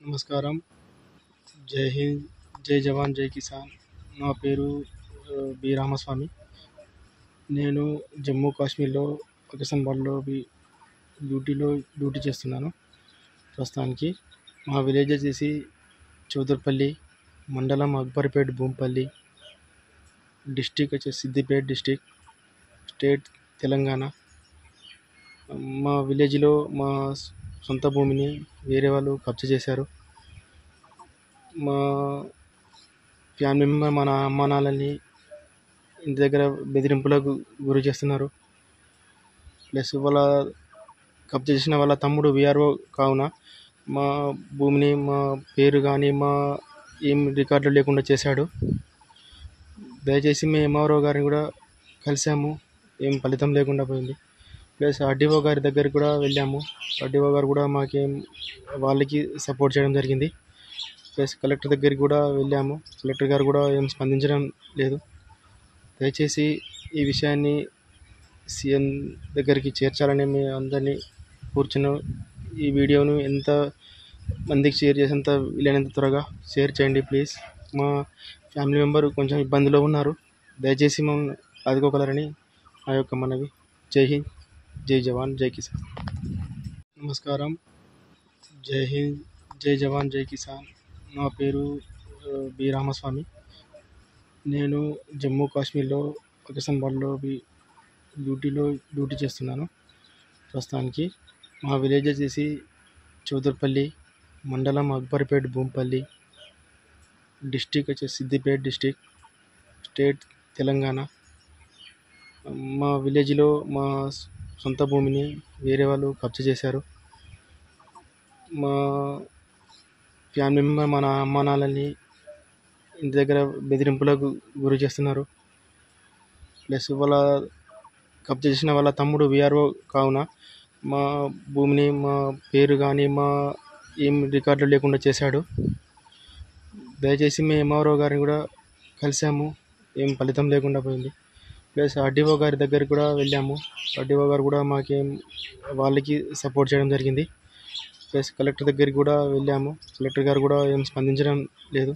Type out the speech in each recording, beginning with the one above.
నమస్కారం. జై హింద్, జై జవాన్, జై కిసాన్. నా పేరు బి రామస్వామి. నేను జమ్మూ కాశ్మీర్లో పాకిస్తాన్‌లో డ్యూటీ చేస్తున్నాను ప్రస్తుతానికి. మా విలేజ్ వచ్చేసి చౌదర్పల్లి, మండలం అక్బర్పేట్, భూంపల్లి, డిస్ట్రిక్ట్ వచ్చేసి సిద్దిపేట్ డిస్ట్రిక్ట్, స్టేట్ తెలంగాణ. మా విలేజ్లో మా సొంత భూమిని వేరే వాళ్ళు కబ్జా చేశారు. మా ఫ్యామిలీ మెంబర్ మన అమ్మ నాన్నలని ఇంటి దగ్గర బెదిరింపులకు గురి చేస్తున్నారు. ప్లస్ వాళ్ళ కబ్జా చేసిన వాళ్ళ తమ్ముడు విఆర్ఓ కావున మా భూమిని, మా పేరు కానీ మా ఏం రికార్డులు లేకుండా చేశాడు. దయచేసి మేము ఎంఆర్ఓ గారిని కూడా కలిసాము, ఏం ఫలితం లేకుండా పోయింది. ప్లస్ ఆర్డీఓ గారి దగ్గరికి కూడా వెళ్ళాము. ఆర్డీఓ గారు కూడా వాళ్ళకి సపోర్ట్ చేయడం జరిగింది. ప్లస్ కలెక్టర్ దగ్గరికి కూడా వెళ్ళాము. కలెక్టర్ గారు కూడా ఏం స్పందించడం లేదు. దయచేసి ఈ విషయాన్ని సీఎం దగ్గరికి చేర్చాలని మేము అందరినీ కూర్చున్నాం. ఈ వీడియోను ఎంత మందికి షేర్ చేసేంత వీలైనంత త్వరగా షేర్ చేయండి ప్లీజ్. మా ఫ్యామిలీ మెంబర్ కొంచెం ఇబ్బందిలో ఉన్నారు. దయచేసి మమ్మల్ని ఆదుకోగలరని నా యొక్క మనవి. జై హింద్, జై జవాన్, జై కిసాన్. నమస్కారం. జై హింద్, జై జవాన్, జై కిసాన్. నా పేరు బి రామస్వామి. నేను జమ్మూ కాశ్మీర్లో పాకిస్తాన్‌లో డ్యూటీ చేస్తున్నాను ప్రస్తుతానికి. మా విలేజ్ వచ్చేసి చౌదర్పల్లి, మండలం అక్బర్పేట్, భూంపల్లి, డిస్ట్రిక్ట్ వచ్చేసి సిద్దిపేట్ డిస్ట్రిక్ట్, స్టేట్ తెలంగాణ. మా విలేజ్లో మా సొంత భూమిని వేరే వాళ్ళు కబ్జా చేశారు. మా ఫ్యామిలీ మెంబర్ మన అమ్మ నాన్నలని ఇంటి దగ్గర బెదిరింపులకు గురి చేస్తున్నారు. ప్లస్ వాళ్ళ కబ్జా చేసిన వాళ్ళ తమ్ముడు విఆర్ఓ కావున మా భూమిని, మా పేరు కానీ మా ఏం రికార్డులు లేకుండా చేశాడు. దయచేసి మేము ఎంఆర్ఓ గారిని కూడా కలిసాము, ఏం ఫలితం లేకుండా పోయింది. ప్లస్ ఆర్డీఓ గారి దగ్గరికి కూడా వెళ్ళాము. ఆర్డీఓ గారు కూడా వాళ్ళకి సపోర్ట్ చేయడం జరిగింది. ప్లస్ కలెక్టర్ దగ్గరికి కూడా వెళ్ళాము. కలెక్టర్ గారు కూడా ఏం స్పందించడం లేదు.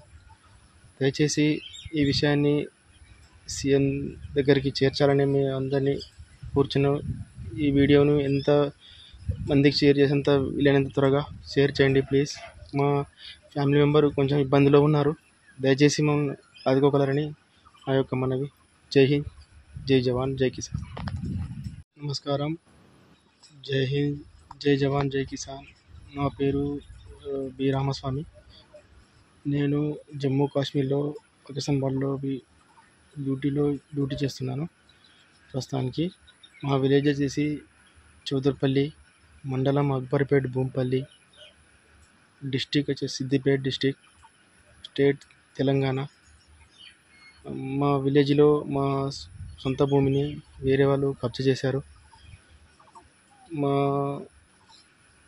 దయచేసి ఈ విషయాన్ని సీఎం దగ్గరికి చేర్చాలని మేము అందరినీ కూర్చున్నాం. ఈ వీడియోను ఎంత మందికి షేర్ చేసేంత వీలైనంత త్వరగా షేర్ చేయండి ప్లీజ్. మా ఫ్యామిలీ మెంబర్ కొంచెం ఇబ్బందిలో ఉన్నారు. దయచేసి మమ్మల్ని ఆదుకోగలరని నా యొక్క మనవి. జై హింద్, జై జవాన్, జై కిసాన్. నమస్కారం. జై హింద్, జై జవాన్, జై కిసాన్. నా పేరు బి రామస్వామి. నేను జమ్మూ కాశ్మీర్లో పాకిస్తాన్‌లో డ్యూటీ చేస్తున్నాను ప్రస్తుతానికి. మా విలేజ్ వచ్చేసి చౌదర్పల్లి, మండలం అక్బర్పేట్, భూంపల్లి, డిస్ట్రిక్ట్ వచ్చేసి సిద్దిపేట్ డిస్ట్రిక్ట్, స్టేట్ తెలంగాణ. మా విలేజ్లో మా సొంత భూమిని వేరే వాళ్ళు కబ్జా చేశారు. మా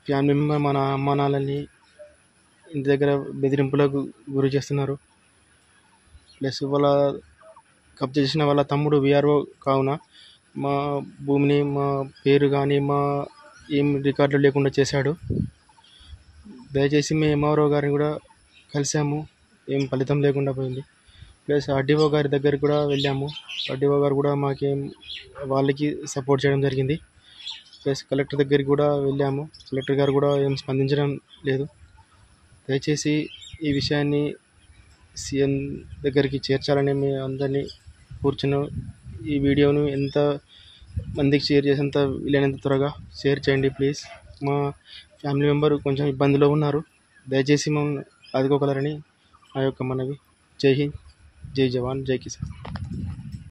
ఫ్యామిలీ మెంబర్ మన అమ్మ నాన్నలని ఇంటి దగ్గర బెదిరింపులకు గురి చేస్తున్నారు. ప్లస్ వాళ్ళ కబ్జా చేసిన వాళ్ళ తమ్ముడు విఆర్ఓ కావున మా భూమిని, మా పేరు కానీ మా ఏం రికార్డులు లేకుండా చేశాడు. దయచేసి మేము ఎంఆర్ఓ గారిని కూడా కలిసాము, ఏం ఫలితం లేకుండా పోయింది. ప్లస్ ఆర్డీఓ గారి దగ్గరికి కూడా వెళ్ళాము. ఆర్డీఓ గారు కూడా వాళ్ళకి సపోర్ట్ చేయడం జరిగింది. ప్లస్ కలెక్టర్ దగ్గరికి కూడా వెళ్ళాము. కలెక్టర్ గారు కూడా ఏం స్పందించడం లేదు. దయచేసి ఈ విషయాన్ని సీఎం దగ్గరికి చేర్చాలని మేము అందరినీ కూర్చున్నాం. ఈ వీడియోను ఎంత మందికి షేర్ చేసేంత వీలైనంత త్వరగా షేర్ చేయండి ప్లీజ్. మా ఫ్యామిలీ మెంబర్ కొంచెం ఇబ్బందిలో ఉన్నారు. దయచేసి మమ్మల్ని ఆదుకోగలరని నా యొక్క మనవి. జై హింద్, జై జవాన్, జై కిసాన్.